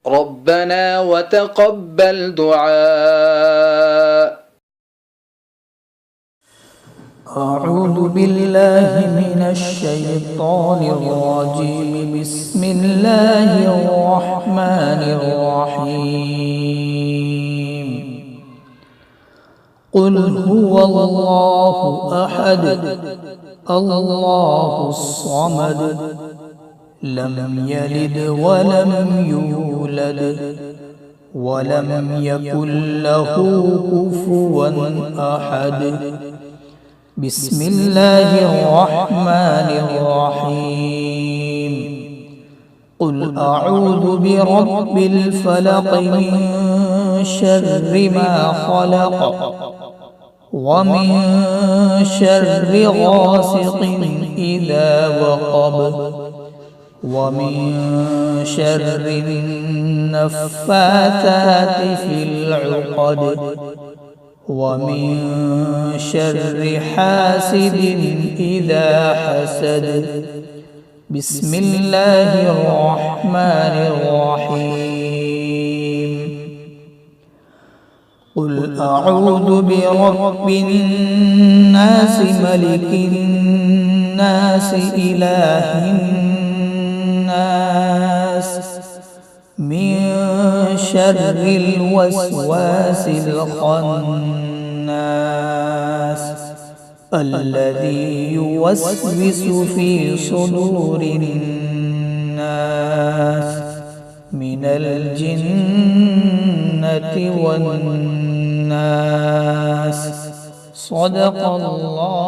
ربنا وتقبل دعاء. أعوذ بالله من الشيطان الرجيم. بسم الله الرحمن الرحيم. قل هو الله أحد الله الصمد لم يلد ولم يولد ولم يكن له كفوا أحد. بسم الله الرحمن الرحيم. قل أعوذ برب الفلق من شر ما خلق ومن شر غاسق إذا وقب ومن شر النفاثات في العقد ومن شر حاسد إذا حسد. بسم الله الرحمن الرحيم. قل أعوذ برب الناس ملك الناس إله الناس من شر الوسواس الخناس الذي يوسوس في صدور الناس من الجنة والناس. صدق الله